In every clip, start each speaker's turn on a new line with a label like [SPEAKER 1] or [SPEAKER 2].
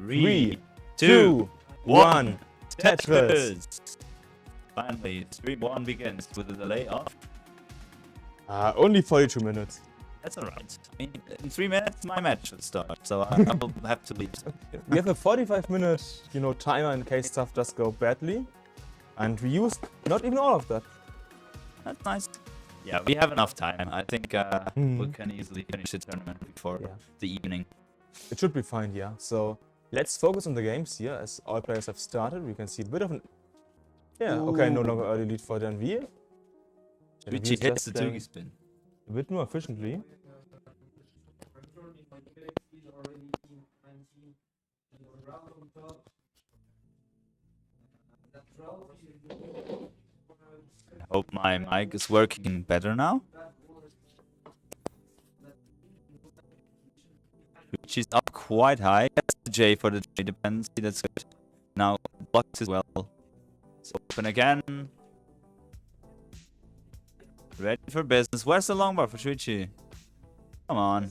[SPEAKER 1] 3, 2, 1. Tetris.
[SPEAKER 2] Finally, stream 1 begins with a delay of...
[SPEAKER 1] Only 42 minutes.
[SPEAKER 2] That's alright. I mean, in 3 minutes, my match should start, so I will have to leave.
[SPEAKER 1] We have a 45-minute, timer in case stuff does go badly. And we used not even all of that.
[SPEAKER 2] That's nice. Yeah, we have enough time. I think we can easily finish the tournament before the evening.
[SPEAKER 1] It should be fine, yeah. So let's focus on the games here, as all players have started. We can see a bit of an... Yeah, okay, no longer early lead for DanV.
[SPEAKER 2] Shuichi hits the Tugi spin.
[SPEAKER 1] A bit more efficiently.
[SPEAKER 2] I hope my mic is working better now. She's up quite high. That's the J for the J dependency. That's good. Now blocked as well. It's open again. Ready for business. Where's the long bar for Shuichi? Come on.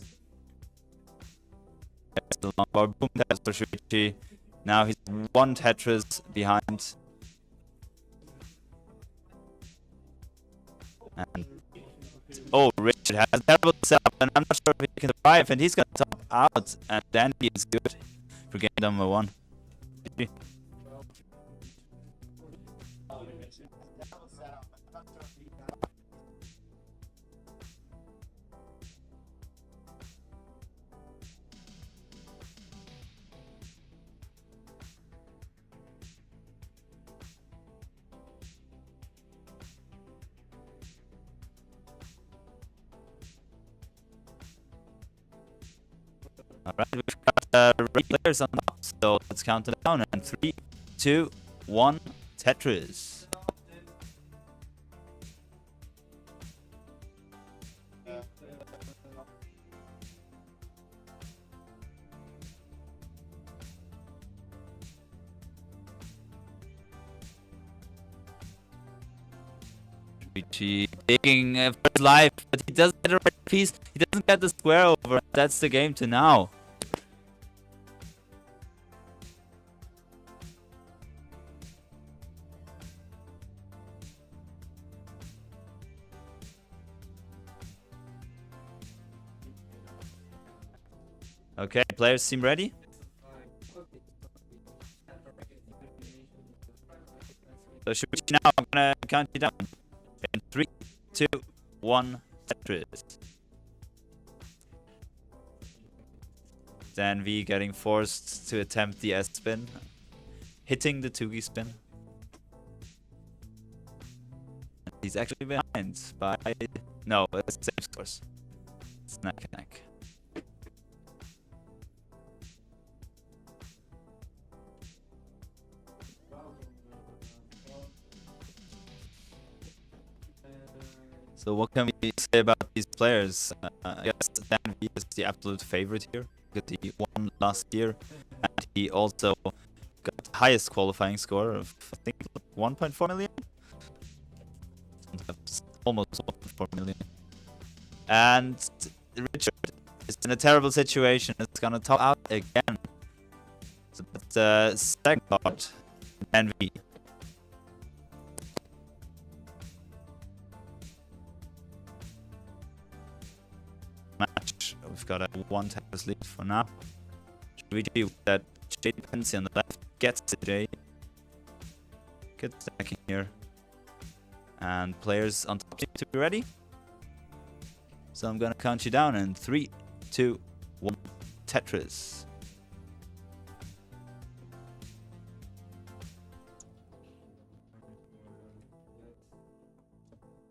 [SPEAKER 2] There's the long bar. Boom test for Shuichi. Now he's 1 Tetris behind. And oh, Richard has a terrible setup, and I'm not sure if he can survive, and he's gonna top out, and DanV is good for game number 1. Alright, we've got players on top, so let's count it down. And 3, 2, 1, Tetris. Shuichi digging for his life, but he doesn't get the right piece. He doesn't get the square over. That's the game to now. Okay, players seem ready. So Shuichi, now I'm gonna count you down. In 3, 2, 1, Tetris. DanV getting forced to attempt the S spin, hitting the Tugi spin. He's actually behind by... No, it's the same scores. It's neck and neck. So what can we say about these players? I guess DanV is the absolute favorite here. Because he won last year, and he also got the highest qualifying score of, I think, 1.4 million? Almost 1.4 million. And Richard is in a terrible situation. It's gonna top out again. So that's the second part, DanV. Match. We've got a 1 Tetris lead for now. Shuichi with that J dependency on the left gets the J. Good stacking here. And players on top seem to be ready. So I'm gonna count you down in 3, 2, 1, Tetris.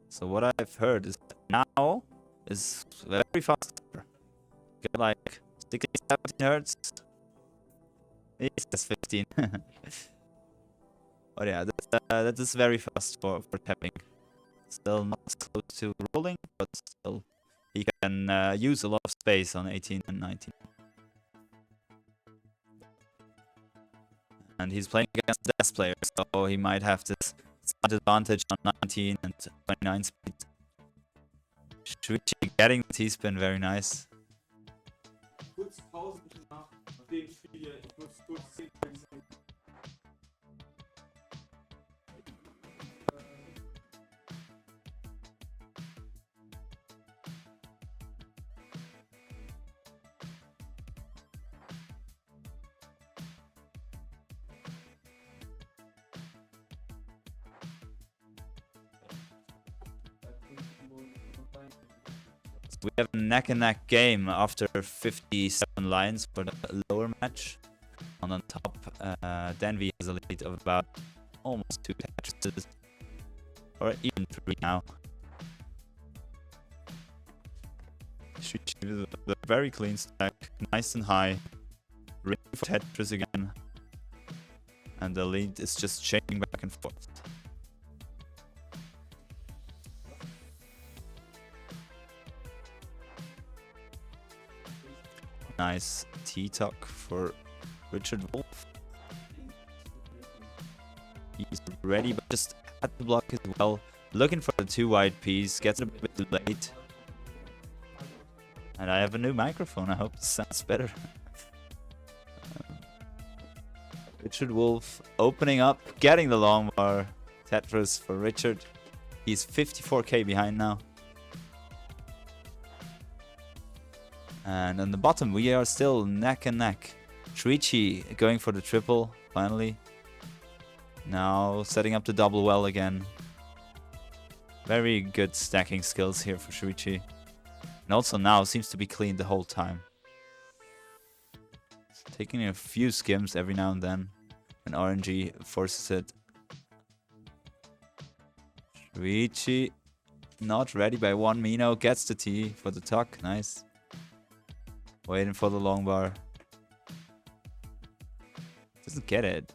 [SPEAKER 2] So what I've heard is that now is very fast. Get like 16, 17 hertz. It's 15. But yeah, that is very fast for tapping. Still not close to rolling, but still he can use a lot of space on 18 and 19. And he's playing against the best players, so he might have this slight advantage on 19 and 29 speed. Shuichi getting the T-spin, very nice.
[SPEAKER 1] Kurz Pause bitte nach dem Spiel.
[SPEAKER 2] We have a neck-and-neck game after 57 lines for the lower match. And on top, DanV has a lead of about almost 2 Tetris, or even 3 now. Shuichi with a very clean stack, nice and high. Ring for Tetris again. And the lead is just changing back and forth. Nice T-tuck for RichardWolf. He's ready, but just at the block as well. Looking for the 2 wide piece, gets it a bit late. And I have a new microphone, I hope it sounds better. RichardWolf opening up, getting the long bar. Tetris for Richard. He's 54k behind now. And on the bottom, we are still neck and neck. Shuichi going for the triple, finally. Now setting up the double well again. Very good stacking skills here for Shuichi. And also now seems to be clean the whole time. Taking a few skims every now and then when RNG forces it. Shuichi not ready by 1 Mino. Gets the T for the tuck. Nice. Waiting for the long bar. Doesn't get it.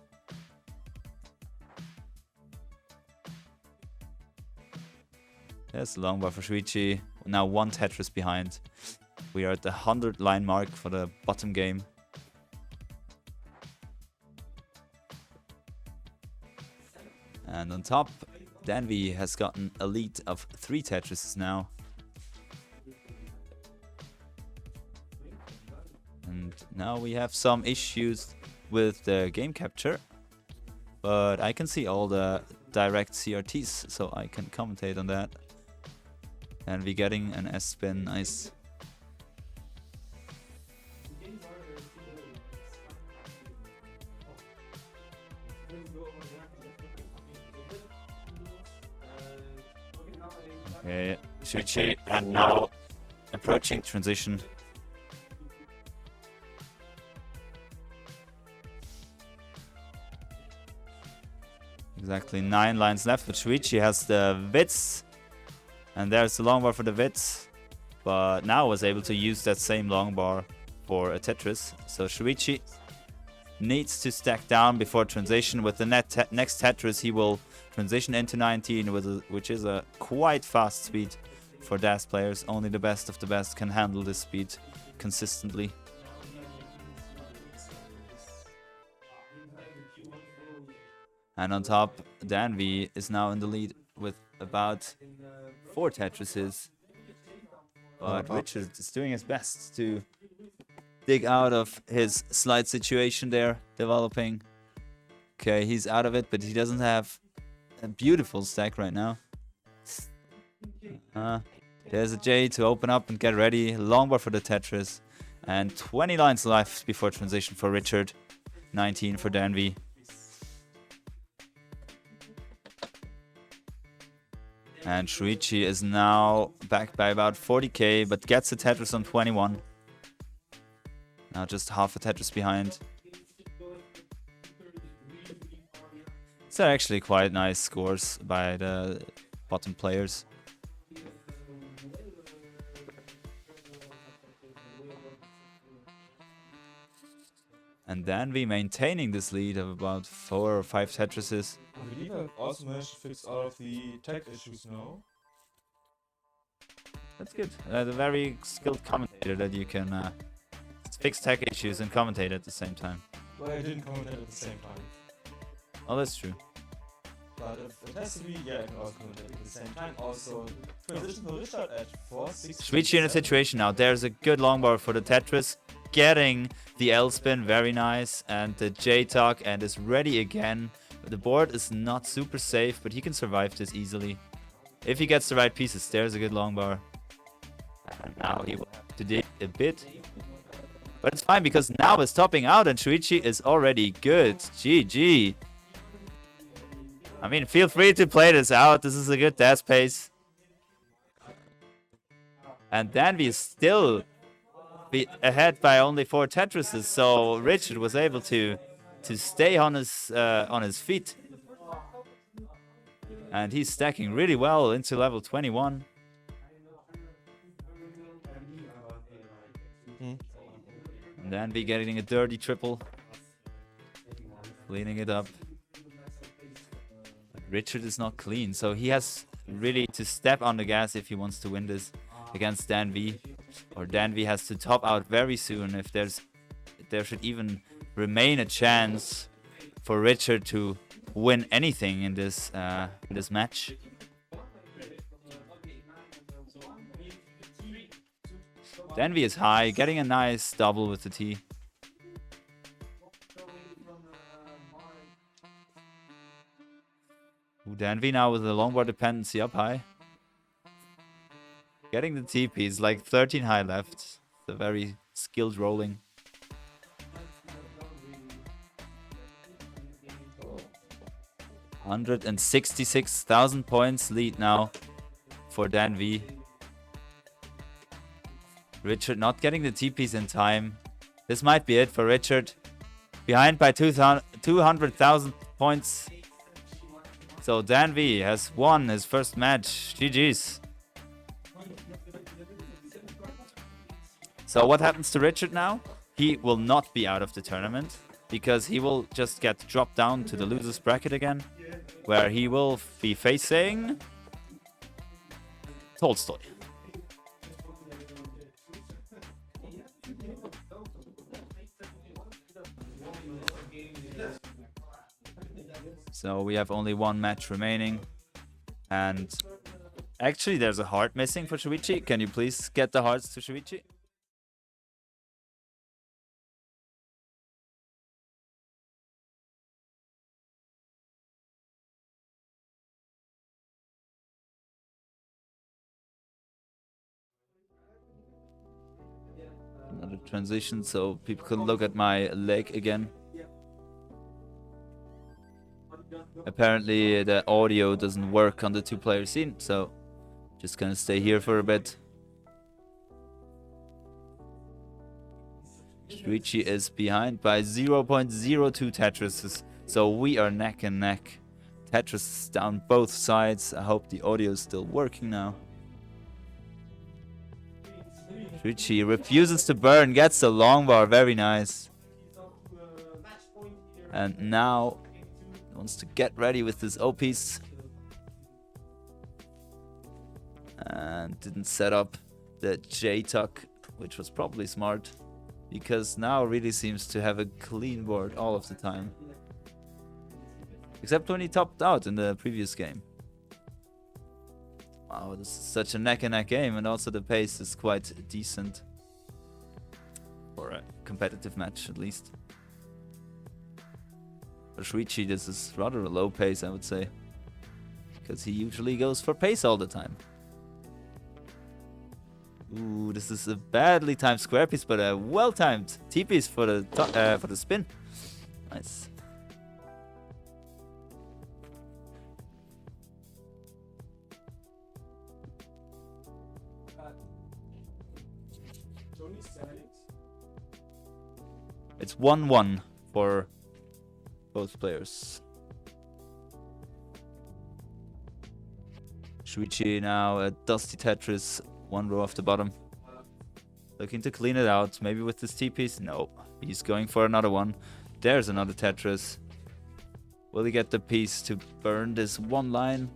[SPEAKER 2] There's the long bar for Shuichi. Now 1 Tetris behind. We are at the 100 line mark for the bottom game. And on top, DanV has gotten a lead of 3 Tetrises now. And now we have some issues with the game capture, but I can see all the direct CRTs, so I can commentate on that. And we're getting an S-spin, nice. Okay, Shuichi, and now approaching transition. Exactly 9 lines left, but Shuichi has the Witz. And there's the long bar for the Witz. But now was able to use that same long bar for a Tetris. So Shuichi needs to stack down before transition. With the next Tetris, he will transition into 19, which is a quite fast speed for DAS players. Only the best of the best can handle this speed consistently. And on top, DanV is now in the lead with about 4 Tetrises. But Richard is doing his best to dig out of his slide situation there, developing. Okay, he's out of it, but he doesn't have a beautiful stack right now. There's a J to open up and get ready. Long bar for the Tetris. And 20 lines left before transition for Richard. 19 for DanV. And Shuichi is now back by about 40k, but gets a Tetris on 21. Now just half a Tetris behind. These are actually quite nice scores by the bottom players. And DanV maintaining this lead of about 4 or 5 Tetrises.
[SPEAKER 1] I believe I've also managed to fix all of the tech issues now.
[SPEAKER 2] That's good. A very skilled commentator that you can fix tech issues and commentate at the same time.
[SPEAKER 1] Well, I didn't commentate at the same time.
[SPEAKER 2] Oh, that's true.
[SPEAKER 1] but if it has to be, yeah, I can also comment at the same time. Also, transition to Richard at 4-6.
[SPEAKER 2] Shuichi in a situation now. There's a good longboard for the Tetris. Getting the L spin, very nice. And the J tuck, and is ready again. The board is not super safe, but he can survive this easily. If he gets the right pieces, there's a good longbar. And now he will have to dig a bit. But it's fine because now it's topping out and Shuichi is already good. GG. I mean, feel free to play this out. This is a good dash pace. And DanV is still ahead by only 4 Tetrises, so Richard was able to stay on his feet. And he's stacking really well into level 21. And DanV getting a dirty triple. Cleaning it up. Richard is not clean, so he has really to step on the gas if he wants to win this against DanV. Or DanV has to top out very soon if there should even remain a chance for Richard to win anything in this match. DanV is high, getting a nice double with the T. Ooh, DanV now with the longboard dependency up high. Getting the TPs, like 13 high left. It's a very skilled rolling. $166,000 points lead now for DanV. Richard not getting the TPs in time. This might be it for Richard. Behind by 200,000 points. So DanV has won his first match. GG's. So what happens to Richard now? He will not be out of the tournament because he will just get dropped down to the losers bracket again, where he will be facing Tolstoy. So we have only one match remaining. And actually there's a heart missing for Shuichi. Can you please get the hearts to Shuichi? Another transition so people can look at my leg again. Apparently the audio doesn't work on the 2-player scene, so just gonna stay here for a bit. Shuichi is behind by 0.02 Tetrises, so we are neck and neck. Tetris down both sides. I hope the audio is still working now. Shuichi refuses to burn, gets the long bar, very nice. And now wants to get ready with his O-piece. And didn't set up the J-tuck, which was probably smart. Because now really seems to have a clean board all of the time. Except when he topped out in the previous game. Wow, this is such a neck-and-neck game, and also the pace is quite decent. For a competitive match, at least. For Shuichi, this is rather a low pace, I would say. Because he usually goes for pace all the time. Ooh, this is a badly timed square piece, but a well-timed T-piece for the spin. Nice. It's 1-1 for both players. Shuichi now a dusty Tetris, one row off the bottom. Looking to clean it out, maybe with this T-piece? No, he's going for another one. There's another Tetris. Will he get the piece to burn this one line?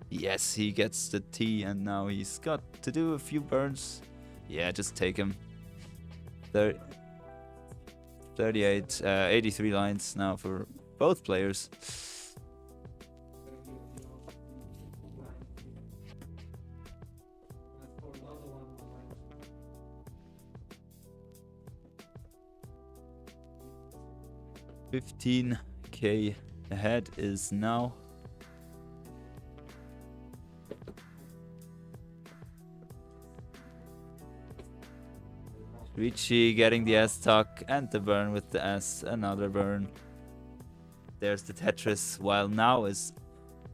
[SPEAKER 2] Yes, he gets the T, and now he's got to do a few burns. Yeah, just take him. 83 lines now for both players. 15k ahead is now. Shuichi getting the S tuck and the burn with the S, another burn. There's the Tetris, while now is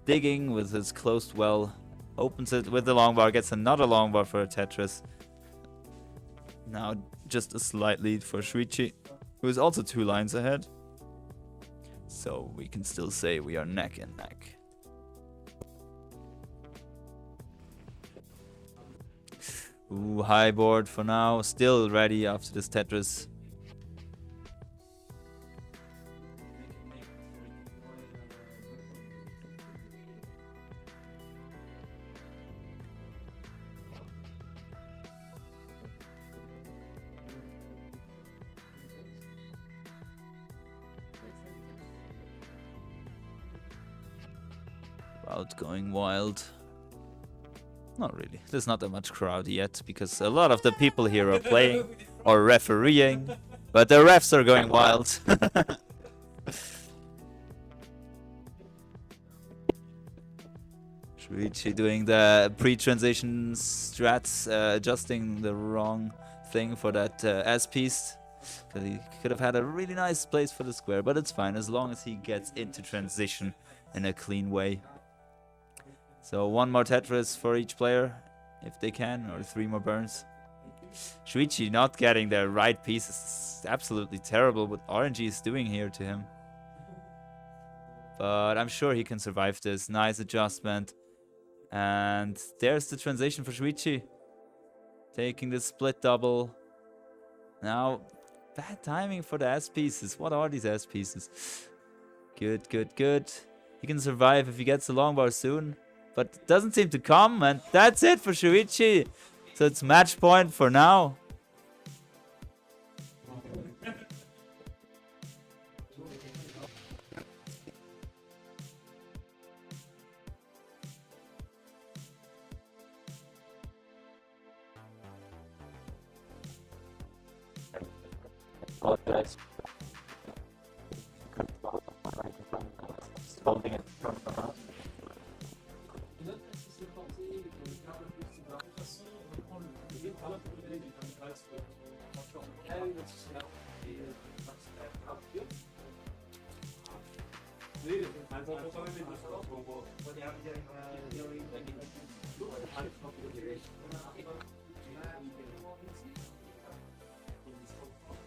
[SPEAKER 2] digging with his closed well. Opens it with the long bar, gets another long bar for a Tetris. Now just a slight lead for Shuichi, who is also 2 lines ahead. So we can still say we are neck and neck. Ooh, high board for now, still ready after this Tetris. Crowd going wild. Not really. There's not that much crowd yet because a lot of the people here are playing or refereeing, but the refs are going wild. Shuichi doing the pre-transition strats, adjusting the wrong thing for that S piece. Because he could have had a really nice place for the square, but it's fine as long as he gets into transition in a clean way. So 1 more Tetris for each player, if they can, or 3 more burns. Shuichi not getting the right pieces is absolutely terrible what RNG is doing here to him. But I'm sure he can survive this. Nice adjustment. And there's the transition for Shuichi. Taking the split double. Now, bad timing for the S pieces. What are these S pieces? Good, good, good. He can survive if he gets the long bar soon. But it doesn't seem to come, and that's it for Shuichi. So it's match point for now. Holding it from the mouth.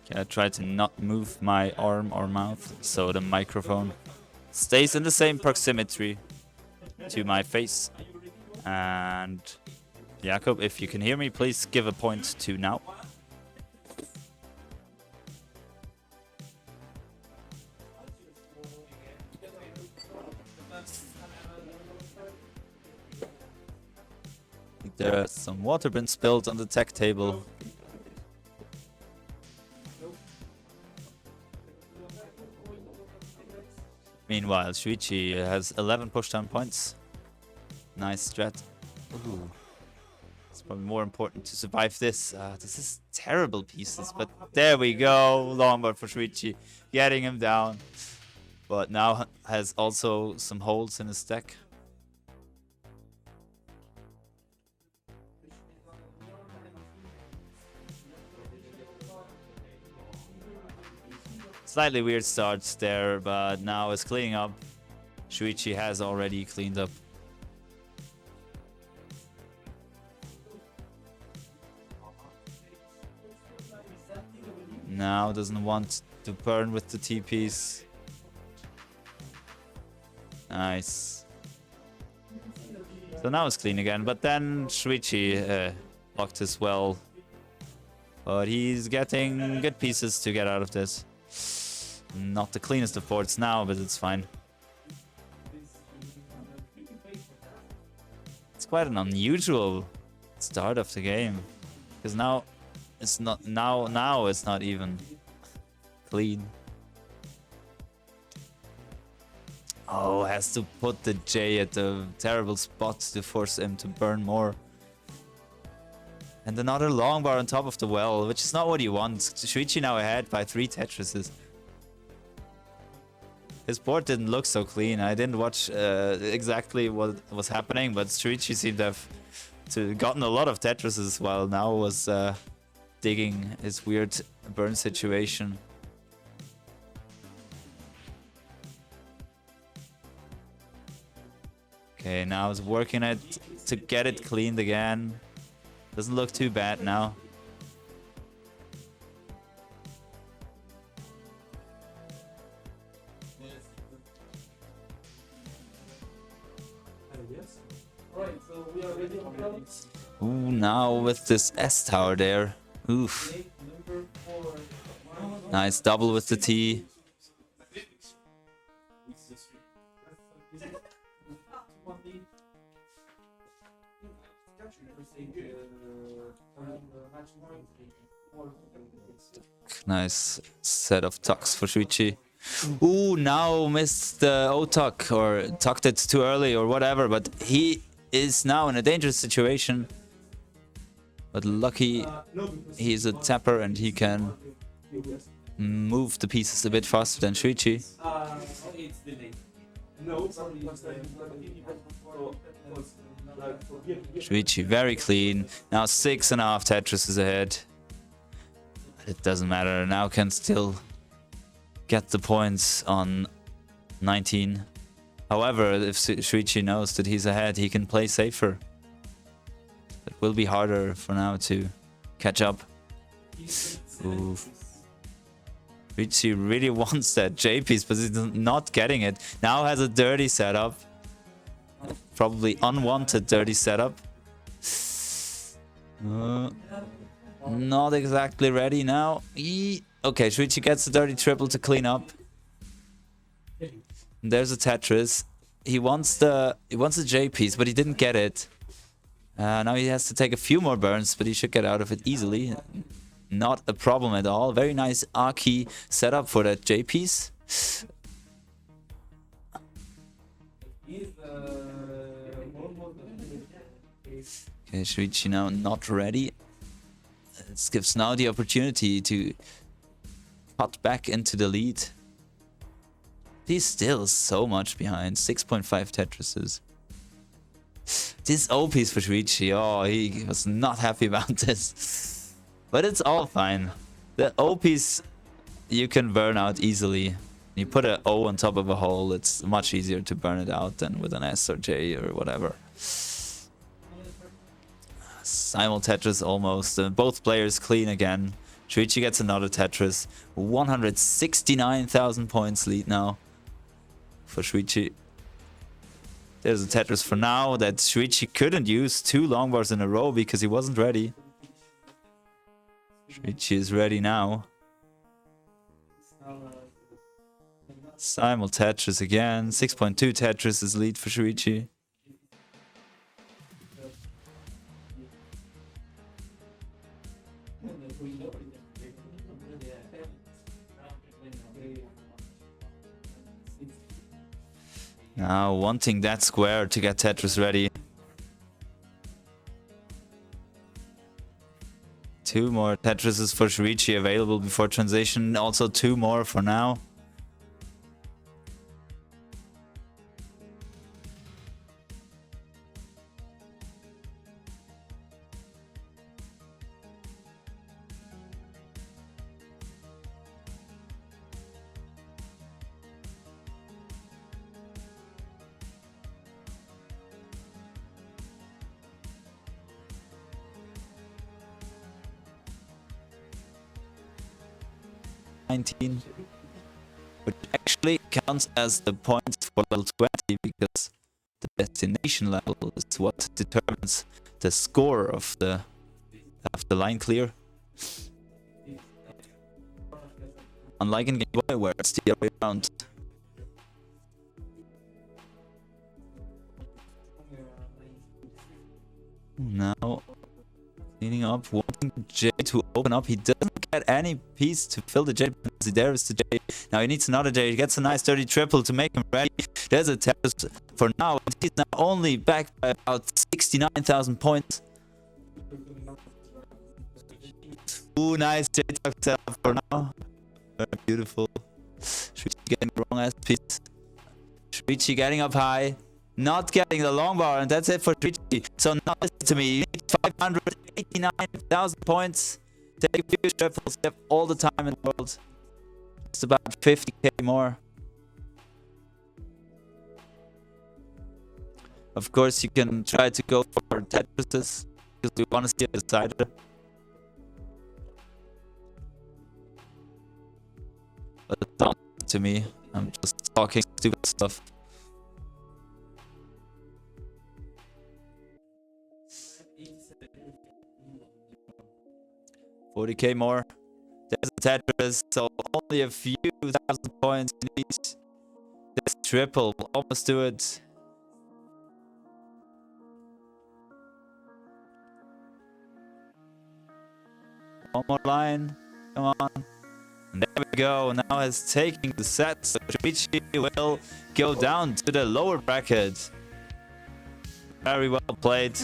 [SPEAKER 2] Okay, I try to not move my arm or mouth so the microphone stays in the same proximity to my face. And Jakob, if you can hear me, please give a point to now. There's some water been spilled on the tech table. Meanwhile, Shuichi has 11 pushdown points. Nice strat. Ooh. It's probably more important to survive this. This is terrible pieces, but there we go. Long bar for Shuichi, getting him down. But now has also some holes in his deck. Slightly weird starts there, but now it's cleaning up. Shuichi has already cleaned up. Now doesn't want to burn with the T-piece. Nice. So now it's clean again, but then Shuichi blocked as well. But he's getting good pieces to get out of this. Not the cleanest of boards now, but it's fine. It's quite an unusual start of the game, because now it's not now it's not even clean. Oh, has to put the J at the terrible spot to force him to burn more. And another long bar on top of the well, which is not what you want. Shuichi now ahead by 3 Tetrises. His board didn't look so clean. I didn't watch exactly what was happening, but Shuichi seemed to have gotten a lot of Tetrises while now was digging his weird burn situation. Okay, now he's working it to get it cleaned again. Doesn't look too bad now. Ooh, now with this S tower there. Oof. Nice double with the T. Nice set of tucks for Shuichi. Ooh, now missed the O-tuck or tucked it too early or whatever, but he is now in a dangerous situation. But lucky he's a tapper and he can move the pieces a bit faster than Shuichi. Shuichi very clean. Now 6.5 Tetris is ahead. It doesn't matter. Now can still get the points on 19. However, if Shuichi knows that he's ahead, he can play safer. It will be harder for now to catch up. Ooh. Shuichi really wants that J piece, but he's not getting it. Now has a dirty setup. Probably unwanted dirty setup. Not exactly ready now. Okay, Shuichi gets the dirty triple to clean up. There's a Tetris. He wants the J piece, but he didn't get it. Now he has to take a few more burns, but he should get out of it easily. Not a problem at all. Very nice R-key setup for that J piece. Okay, Shuichi now not ready. This gives now the opportunity to cut back into the lead. He's still so much behind. 6.5 Tetrises. This O piece for Shuichi. Oh, he was not happy about this. But it's all fine. The O piece you can burn out easily. You put an O on top of a hole, it's much easier to burn it out than with an S or J or whatever. Simul Tetris almost. Both players clean again. Shuichi gets another Tetris. 169,000 points lead now for Shuichi. There's a Tetris for now that Shuichi couldn't use 2 long bars in a row because he wasn't ready. Shuichi is ready now. Simul Tetris again. 6.2 Tetris is lead for Shuichi. Now wanting that square to get Tetris ready. 2 more Tetrises for Shuichi available before transition. Also 2 more for now. Which actually counts as the points for level 20 because the destination level is what determines the score of the line clear. Unlike in Game Boy where it's the other way around. Now cleaning up, wanting J to open up. He doesn't get any piece to fill the J. There is the J. Now he needs another J. He gets a nice dirty triple to make him ready. There's a test for now. He's now only back by about 69,000 points. Ooh, nice J tuck setup for now. Very beautiful. Shuichi getting the wrong SPs. Shuichi getting up high. Not getting the long bar, and that's it for Shuichi. So now listen to me. You need 589,000 points. Take a few triples. You have all the time in the world. It's about 50k more. Of course, you can try to go for Tetrises, because we want to see a decider. But it's not to me. I'm just talking stupid stuff. $40k more. There's a Tetris, so only a few thousand points in each. This triple, we'll almost do it. One more line, come on. And there we go, now it's taking the set, so Shuichi will go down to the lower bracket. Very well played.